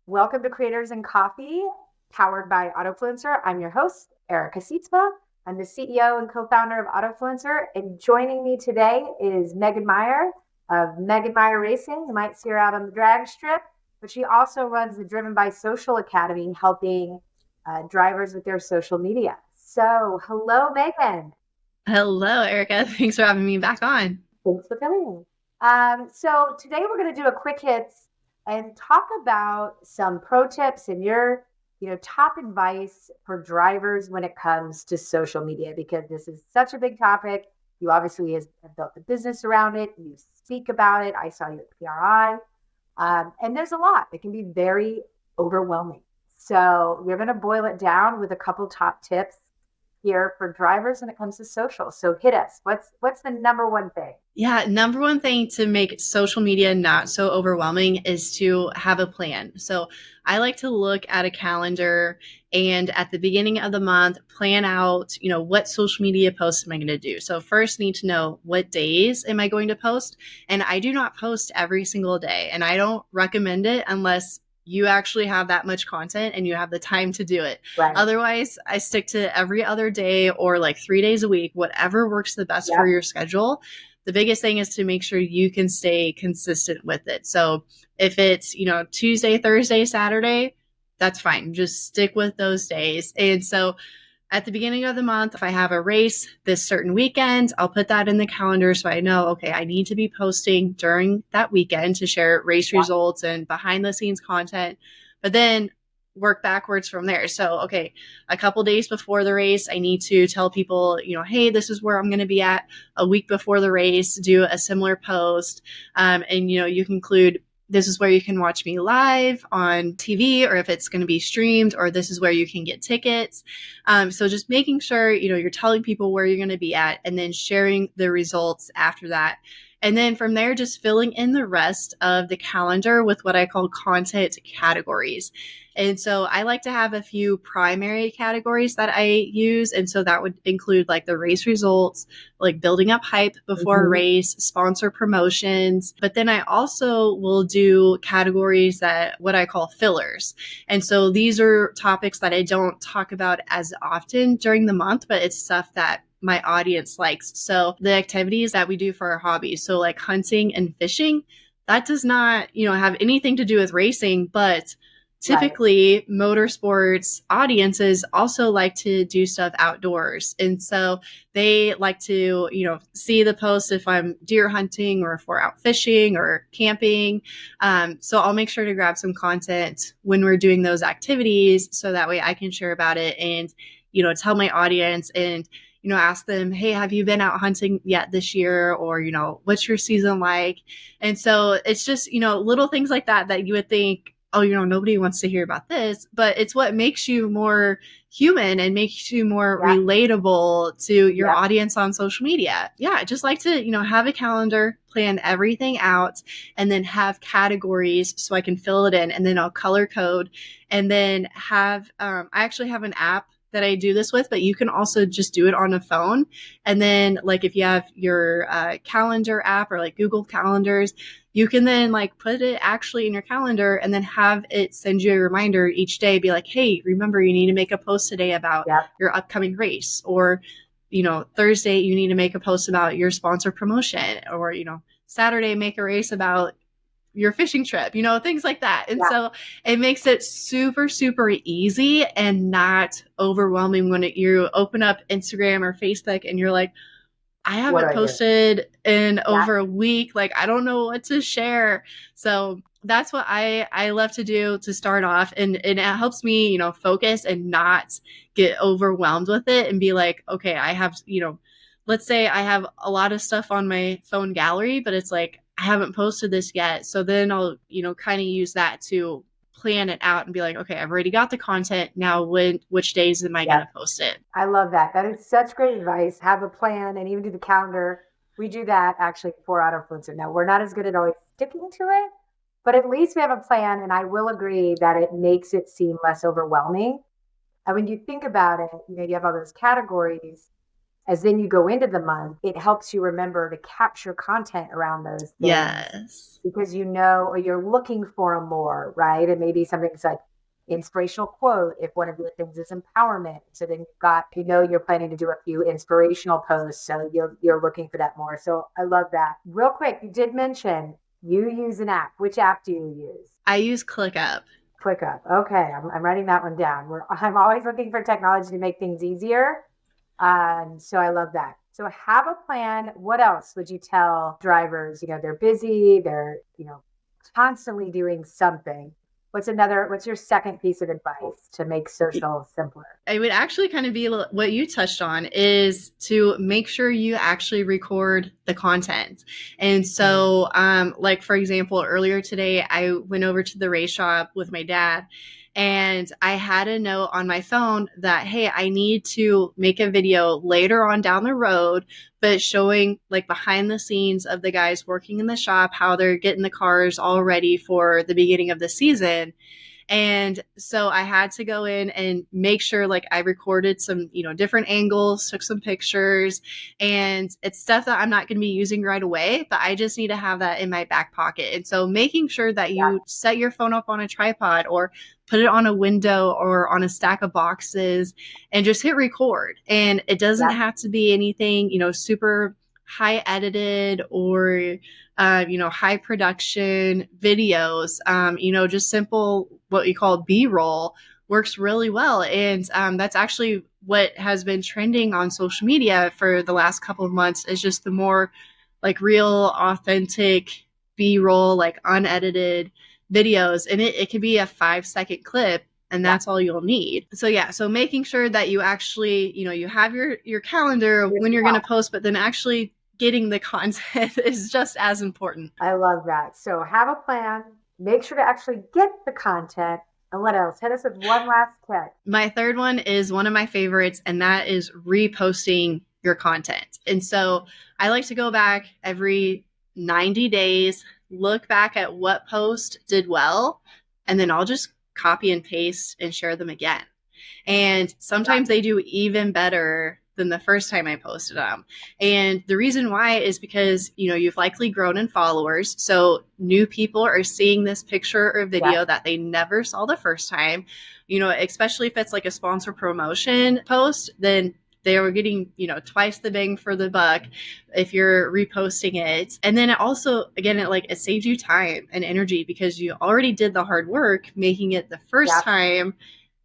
Welcome to Creators and Coffee, powered by Autofluencer. I'm your host, Erica Sietsma. I'm the CEO and co-founder of Autofluencer, and joining me today is Megan Meyer of Megan Meyer Racing. You might see her out on the drag strip, but she also runs the Driven by Social Academy, helping drivers with their social media. So, hello, Megan. Hello, Erica. Thanks for having me back on. Thanks for coming. So today we're going to do a quick hits and talk about some pro tips and your, top advice for drivers when it comes to social media, because this is such a big topic. You obviously have built a business around it. You speak about it. I saw you at PRI. And there's a lot. It can be very overwhelming. So we're going to boil it down with a couple top tips here for drivers when it comes to social. So hit us. What's the number one thing? Yeah, number one thing to make social media not so overwhelming is to have a plan. So I like to look at a calendar and at the beginning of the month, plan out, what social media posts am I going to do? So first need to know what days am I going to post? And I do not post every single day, and I don't recommend it unless you actually have that much content and you have the time to do it. Right. Otherwise, I stick to every other day or like 3 days a week, whatever works the best for Yep. your schedule. The biggest thing is to make sure you can stay consistent with it. So if it's, Tuesday, Thursday, Saturday, that's fine. Just stick with those days. And so at the beginning of the month, if I have a race this certain weekend, I'll put that in the calendar so I know, okay, I need to be posting during that weekend to share race Yep. results and behind the scenes content. But then work backwards from there. So, okay, a couple days before the race, I need to tell people, hey, this is where I'm going to be at. A week before the race, do a similar post. And, you can include this is where you can watch me live on TV, or if it's going to be streamed, or this is where you can get tickets. So just making sure, you're telling people where you're going to be at and then sharing the results after that. And then from there, just filling in the rest of the calendar with what I call content categories. And so I like to have a few primary categories that I use. And so that would include like the race results, like building up hype before a Mm-hmm. race, sponsor promotions. But then I also will do categories that what I call fillers. And so these are topics that I don't talk about as often during the month, but it's stuff that my audience likes. So the activities that we do for our hobbies, so like hunting and fishing, that does not, have anything to do with racing, but Right. typically motorsports audiences also like to do stuff outdoors. And so they like to, see the post if I'm deer hunting or if we're out fishing or camping. So I'll make sure to grab some content when we're doing those activities so that way I can share about it and, tell my audience and, ask them, hey, have you been out hunting yet this year? Or, what's your season like? And so it's just, little things like that that you would think, oh, nobody wants to hear about this, but it's what makes you more human and makes you more Yep. relatable to your Yep. audience on social media. Yeah, I just like to, have a calendar, plan everything out, and then have categories so I can fill it in, and then I'll color code, and then I actually have an app that I do this with, but you can also just do it on a phone. And then, like, if you have your calendar app or like Google Calendars, you can then like put it actually in your calendar and then have it send you a reminder each day, be like, hey, remember you need to make a post today about Yep. your upcoming race, or Thursday you need to make a post about your sponsor promotion, or Saturday make a race about your fishing trip, things like that. And Yep. so it makes it super, super easy and not overwhelming when you open up Instagram or Facebook and you're like, I What do haven't I do? posted in Yep. over a week. Like, I don't know what to share. So that's what I love to do to start off. And it helps me, focus and not get overwhelmed with it and be like, okay, I have, let's say I have a lot of stuff on my phone gallery, but it's like, I haven't posted this yet. So then I'll, kind of use that to plan it out and be like, okay, I've already got the content. Now, which days am I going Yep. to post it? I love that. That is such great advice. Have a plan and even do the calendar. We do that actually for Autofluencer. Now, we're not as good at always sticking to it, but at least we have a plan. And I will agree that it makes it seem less overwhelming. And when you think about it, you have all those categories. as then you go into the month, it helps you remember to capture content around those things Yes. because you know, or you're looking for them more, right? And maybe something's like inspirational quote if one of your things is empowerment. So then you've got, you're planning to do a few inspirational posts. So you're looking for that more. So I love that. Real quick, you did mention you use an app. Which app do you use? I use ClickUp. ClickUp. Okay, I'm writing that one down. I'm always looking for technology to make things easier. So I love that. So have a plan. What else would you tell drivers? They're busy, they're, constantly doing something. What's your second piece of advice to make social simpler? It would actually kind of be what you touched on, is to make sure you actually record the content. And so, like, for example, earlier today, I went over to the race shop with my dad, and I had a note on my phone that, hey, I need to make a video later on down the road, but showing like behind the scenes of the guys working in the shop, how they're getting the cars all ready for the beginning of the season. And so I had to go in and make sure like I recorded some, different angles, took some pictures, and it's stuff that I'm not going to be using right away, but I just need to have that in my back pocket. And so making sure that you set your phone up on a tripod or put it on a window or on a stack of boxes and just hit record. And it doesn't have to be anything, super high edited or high production videos. Just simple what you call B-roll works really well. And that's actually what has been trending on social media for the last couple of months, is just the more like real, authentic B-roll, like unedited videos. And it can be a 5-second clip, and that's all you'll need. So yeah, so making sure that you actually, you have your calendar when you're going to post, but then actually getting the content is just as important. I love that. So have a plan, make sure to actually get the content. And what else? Hit us with one last tip. My third one is one of my favorites, and that is reposting your content. And so I like to go back every 90 days, look back at what post did well, and then I'll just copy and paste and share them again. And sometimes they do even better than the first time I posted them. And the reason why is because, you've likely grown in followers. So new people are seeing this picture or video that they never saw the first time, especially if it's like a sponsor promotion post, then they are getting, twice the bang for the buck if you're reposting it. And then it also, again, it saves you time and energy because you already did the hard work making it the first time.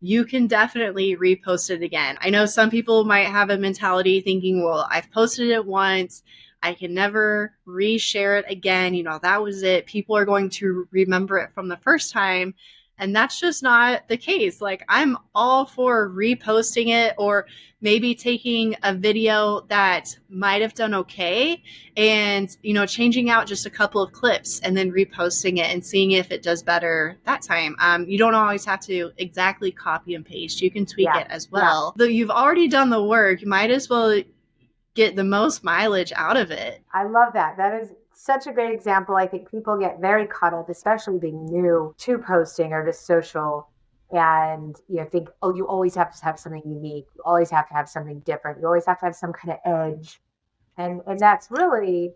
You can definitely repost it again. I know some people might have a mentality thinking, well, I've posted it once, I can never reshare it again. That was it. People are going to remember it from the first time. And that's just not the case. Like, I'm all for reposting it, or maybe taking a video that might have done okay and, changing out just a couple of clips and then reposting it and seeing if it does better that time. You don't always have to exactly copy and paste. You can tweak it as well. Though you've already done the work, you might as well get the most mileage out of it. I love that. That is such a great example. I think people get very caught up, especially being new to posting or to social, and think, oh, you always have to have something unique. You always have to have something different. You always have to have some kind of edge, and that's really,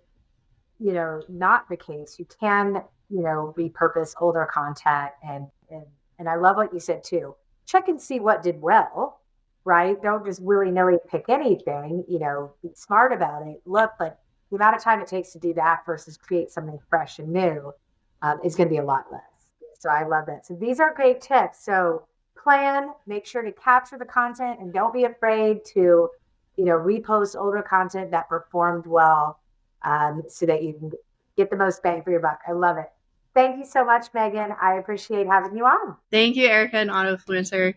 not the case. You can, repurpose older content, and I love what you said too. Check and see what did well. Right? Don't just willy-nilly pick anything, be smart about it. Look, but the amount of time it takes to do that versus create something fresh and new is going to be a lot less. So I love that. So these are great tips. So plan, make sure to capture the content, and don't be afraid to, repost older content that performed well so that you can get the most bang for your buck. I love it. Thank you so much, Megan. I appreciate having you on. Thank you, Erica and Autofluencer.